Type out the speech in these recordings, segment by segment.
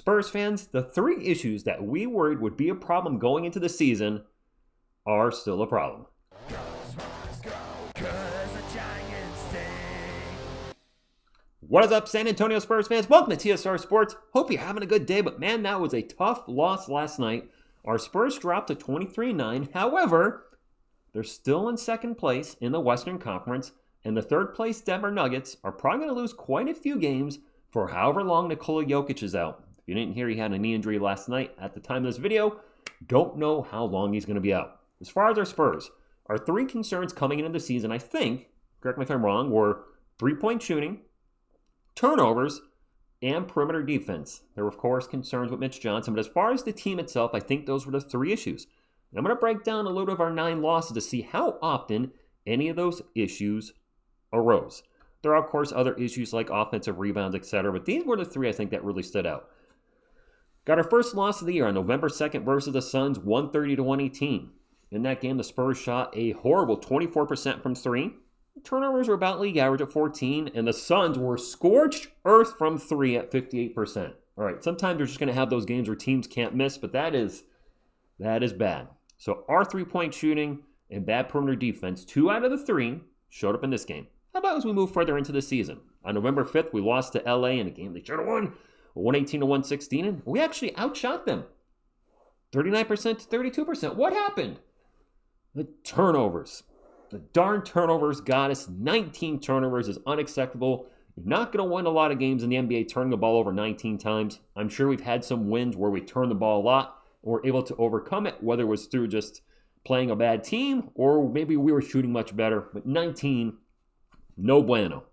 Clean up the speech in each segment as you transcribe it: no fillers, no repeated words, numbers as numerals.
Spurs fans, the three issues that we worried would be a problem going into the season are still a problem. What is up, San Antonio Spurs fans? Welcome to TSR Sports. Hope you're having a good day, but man, that was a tough loss last night. Our Spurs dropped to 23-9. However, they're still in second place in the Western Conference, and the third place Denver Nuggets are probably going to lose quite a few games for however long Nikola Jokic is out. If you didn't hear, he had a knee injury last night at the time of this video. Don't know how long he's going to be out. As far as our Spurs, our three concerns coming into the season, I think, correct me if I'm wrong, were three-point shooting, turnovers, and perimeter defense. There were, of course, concerns with Mitch Johnson, but as far as the team itself, I think those were the three issues. And I'm going to break down a little of our 9 losses to see how often any of those issues arose. There are, of course, other issues like offensive rebounds, etc., but these were the three I think that really stood out. Got our first loss of the year on November 2nd versus the Suns, 130-118. In that game, the Spurs shot a horrible 24% from 3. Turnovers were about league average at 14, and the Suns were scorched earth from 3 at 58%. All right, sometimes you're just going to have those games where teams can't miss, but that is bad. So our three-point shooting and bad perimeter defense, 2 out of the 3, showed up in this game. How about as we move further into the season? On November 5th, we lost to LA in a game they should have won, 118-116, and we actually outshot them. 39% to 32%. What happened? The turnovers. The darn turnovers got us. 19 turnovers is unacceptable. You're not going to win a lot of games in the NBA turning the ball over 19 times. I'm sure we've had some wins where we turn the ball a lot and were able to overcome it, whether it was through just playing a bad team or maybe we were shooting much better. But 19, no bueno.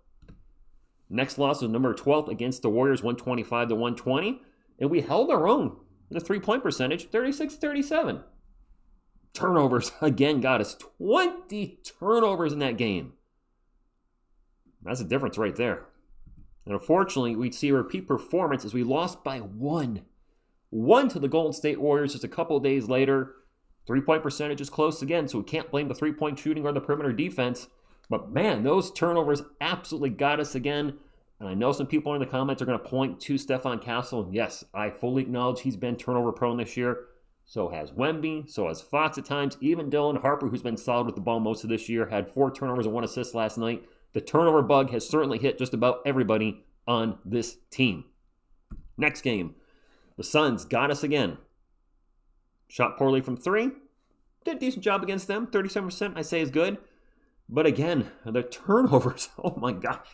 Next loss was number 12 against the Warriors, 125-120. And we held our own. The three-point percentage, 36-37. Turnovers, again, got us 20 turnovers in that game. That's a difference right there. And unfortunately, we'd see a repeat performance as we lost by 1. 1 to the Golden State Warriors just a couple of days later. Three-point percentage is close again, so we can't blame the three-point shooting or the perimeter defense. But man, those turnovers absolutely got us again. And I know some people in the comments are going to point to Stephon Castle. And yes, I fully acknowledge he's been turnover prone this year. So has Wemby, so has Fox at times. Even Dylan Harper, who's been solid with the ball most of this year, had 4 turnovers and 1 assist last night. The turnover bug has certainly hit just about everybody on this team. Next game, the Suns got us again. Shot poorly from 3. Did a decent job against them. 37% I say is good. But again, the turnovers, oh my gosh.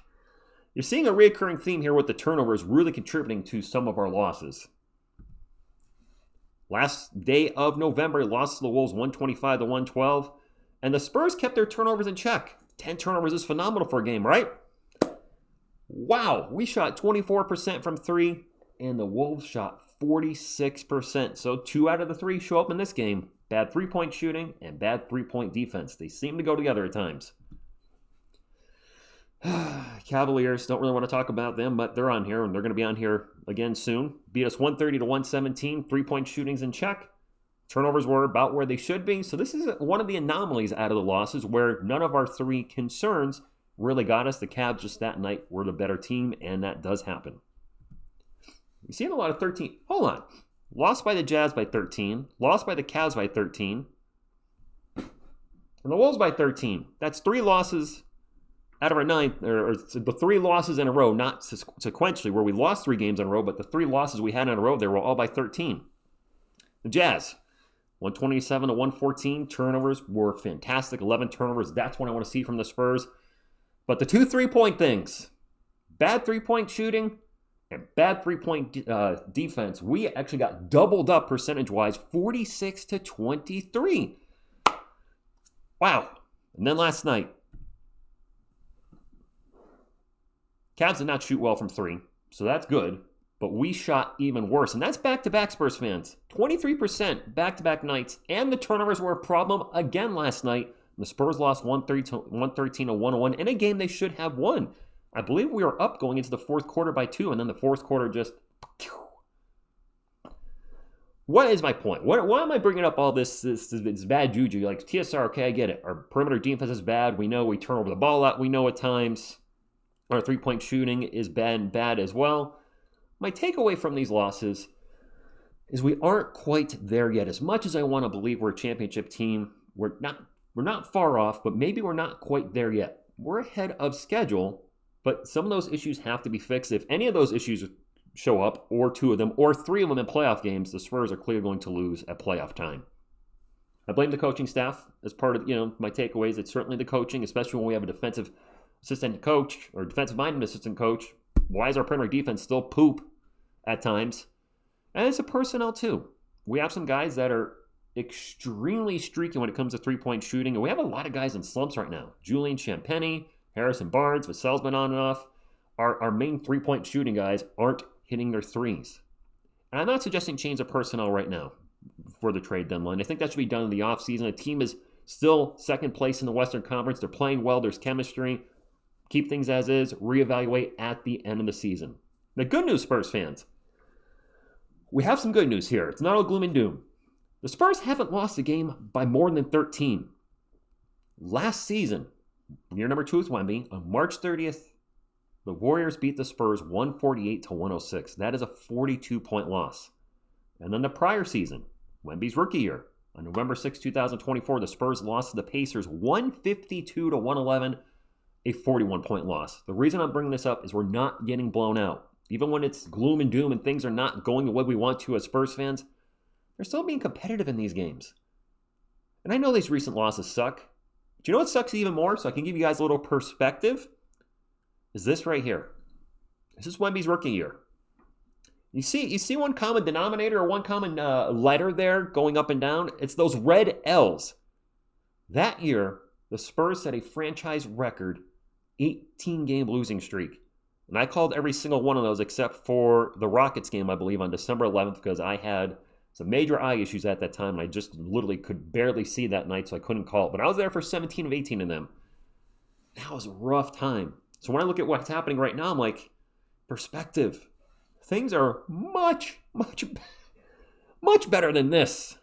You're seeing a recurring theme here with the turnovers really contributing to some of our losses. Last day of November, lost to the Wolves 125-112. And the Spurs kept their turnovers in check. 10 turnovers is phenomenal for a game, right? Wow, we shot 24% from 3, and the Wolves shot 46%. So 2 out of the 3 show up in this game. Bad three-point shooting and bad three-point defense. They seem to go together at times. Cavaliers, don't really want to talk about them, but they're on here, and they're going to be on here again soon. Beat us 130-117. Three-point shootings in check. Turnovers were about where they should be. So this is one of the anomalies out of the losses where none of our 3 concerns really got us. The Cavs just that night were the better team, and that does happen. You're seeing a lot of 13. Hold on. Lost by the Jazz by 13. Lost by the Cavs by 13. And the Wolves by 13. That's 3 losses out of our 9, or the 3 losses in a row, not sequentially, where we lost 3 games in a row, but the 3 losses we had in a row, they were all by 13. The Jazz, 127-114. Turnovers were fantastic. 11 turnovers. That's what I want to see from the Spurs. But the 2 3-point things, bad three-point shooting and bad three-point defense, we actually got doubled up percentage-wise, 46-23. Wow. And then last night, Cavs did not shoot well from 3, so that's good. But we shot even worse, and that's back-to-back Spurs fans. 23% back-to-back nights, and the turnovers were a problem again last night. The Spurs lost 113-101 in a game they should have won. I believe we were up going into the fourth quarter by 2, and then the fourth quarter just... What is my point? Why am I bringing up all this bad juju? Like, TSR, okay, I get it. Our perimeter defense is bad. We know we turn over the ball a lot. We know at times our three-point shooting is bad as well. my takeaway from these losses is we aren't quite there yet. As much as I want to believe we're a championship team, we're not far off, but maybe we're not quite there yet. We're ahead of schedule, but some of those issues have to be fixed. If any of those issues show up, or two of them, or three of them in playoff games, the Spurs are clearly going to lose at playoff time. I blame the coaching staff as part of, my takeaways. It's certainly the coaching, especially when we have a defensive assistant coach or defensive-minded assistant coach. Why is our primary defense still poop at times? And it's the personnel too. We have some guys that are extremely streaky when it comes to three-point shooting, and we have a lot of guys in slumps right now. Julian Champagnie, Harrison Barnes, Vassell's been on and off. Our main three-point shooting guys aren't hitting their threes. And I'm not suggesting change of personnel right now for the trade deadline. I think that should be done in the offseason. The team is still second place in the Western Conference. They're playing well. There's chemistry. Keep things as is. Reevaluate at the end of the season. The good news, Spurs fans. We have some good news here. It's not all gloom and doom. The Spurs haven't lost a game by more than 13. Last season, year number 2 with Wemby, on March 30th, the Warriors beat the Spurs 148-106. That is a 42-point loss. And then the prior season, Wemby's rookie year, on November 6, 2024, the Spurs lost to the Pacers 152-111, a 41-point loss. The reason I'm bringing this up is we're not getting blown out. Even when it's gloom and doom and things are not going the way we want to as Spurs fans, they're still being competitive in these games. And I know these recent losses suck. But you know what sucks even more? So I can give you guys a little perspective. Is this right here. This is Wemby's rookie year. You see one common denominator or one common letter there going up and down? It's those red L's. That year, the Spurs set a franchise record 18-game losing streak. And I called every single one of those except for the Rockets game, I believe, on December 11th because I had some major eye issues at that time, and I just literally could barely see that night, so I couldn't call it. But I was there for 17 of 18 of them. That was a rough time. So when I look at what's happening right now, I'm like, perspective. Things are much, much, much better than this.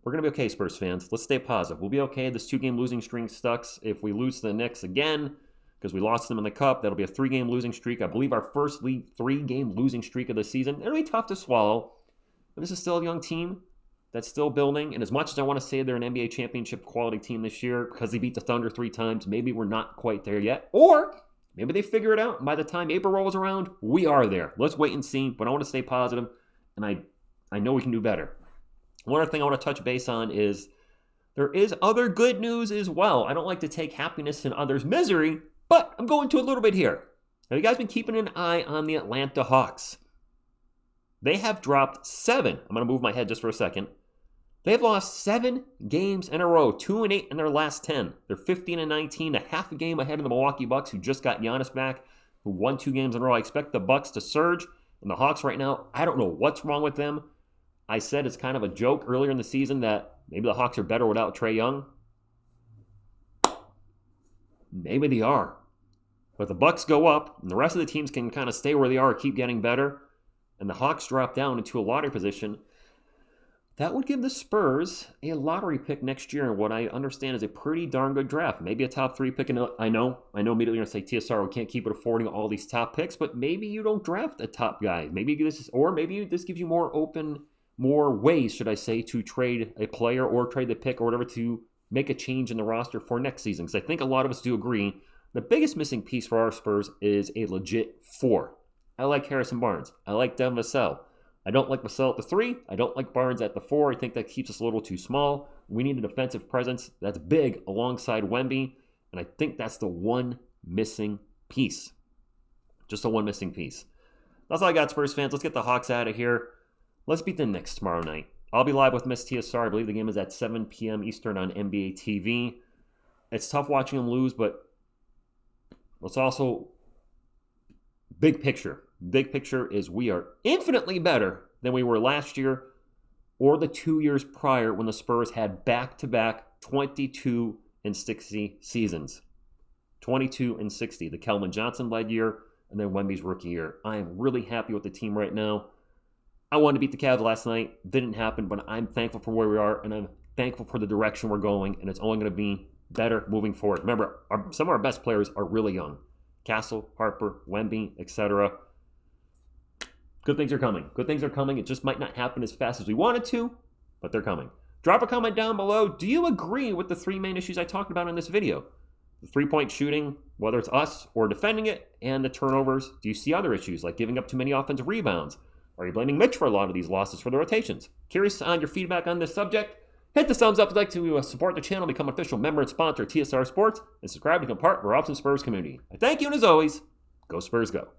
We're going to be okay, Spurs fans. Let's stay positive. We'll be okay. This 2-game losing streak sucks. If we lose to the Knicks again, because we lost them in the Cup, that'll be a 3-game losing streak. I believe our first 3-game losing streak of the season. It'll be tough to swallow. But this is still a young team that's still building. And as much as I want to say they're an NBA championship quality team this year because they beat the Thunder 3 times, maybe we're not quite there yet. Or maybe they figure it out. And by the time April rolls around, we are there. Let's wait and see. But I want to stay positive, and I know we can do better. One other thing I want to touch base on is there is other good news as well. I don't like to take happiness in others' misery, but I'm going to a little bit here. Have you guys been keeping an eye on the Atlanta Hawks? They have dropped 7. I'm going to move my head just for a second. They've lost 7 games in a row, 2-8 in their last 10. They're 15-19, a half a game ahead of the Milwaukee Bucks, who just got Giannis back, who won 2 games in a row. I expect the Bucks to surge, and the Hawks right now, I don't know what's wrong with them. I said it's kind of a joke earlier in the season that maybe the Hawks are better without Trae Young. Maybe they are. But the Bucks go up, and the rest of the teams can kind of stay where they are or keep getting better, and the Hawks drop down into a lottery position. That would give the Spurs a lottery pick next year in what I understand is a pretty darn good draft. Maybe a top 3 pick. And I know immediately you're going to say, TSR, we can't keep it affording all these top picks, but maybe you don't draft a top guy. Maybe this gives you more ways, should I say, to trade a player or trade the pick or whatever to make a change in the roster for next season. Because I think a lot of us do agree the biggest missing piece for our Spurs is a legit 4. I like Harrison Barnes. I like Devin Vassell. I don't like Vassell at the 3. I don't like Barnes at the 4. I think that keeps us a little too small. We need a defensive presence that's big alongside Wemby, and I think that's the one missing piece. Just the one missing piece. That's all I got, Spurs fans. Let's get the Hawks out of here. Let's beat the Knicks tomorrow night. I'll be live with Miss TSR. I believe the game is at 7 p.m. Eastern on NBA TV. It's tough watching them lose, but let's also... Big picture. Big picture is we are infinitely better than we were last year or the 2 years prior when the Spurs had back-to-back 22-60 seasons. 22-60. The Keldon Johnson led year and then Wemby's rookie year. I am really happy with the team right now. I wanted to beat the Cavs last night. Didn't happen, but I'm thankful for where we are, and I'm thankful for the direction we're going, and it's only going to be better moving forward. Remember, some of our best players are really young. Castle, Harper, Wemby, etc. Good things are coming. Good things are coming. It just might not happen as fast as we want it to, but they're coming. Drop a comment down below. Do you agree with the 3 main issues I talked about in this video? The 3-point shooting, whether it's us or defending it, and the turnovers. Do you see other issues like giving up too many offensive rebounds? Are you blaming Mitch for a lot of these losses for the rotations? Curious on your feedback on this subject? Hit the thumbs up if you'd like to support the channel, become an official member and sponsor of TSR Sports, and subscribe to become part of our awesome Spurs community. I thank you, and as always, go Spurs go.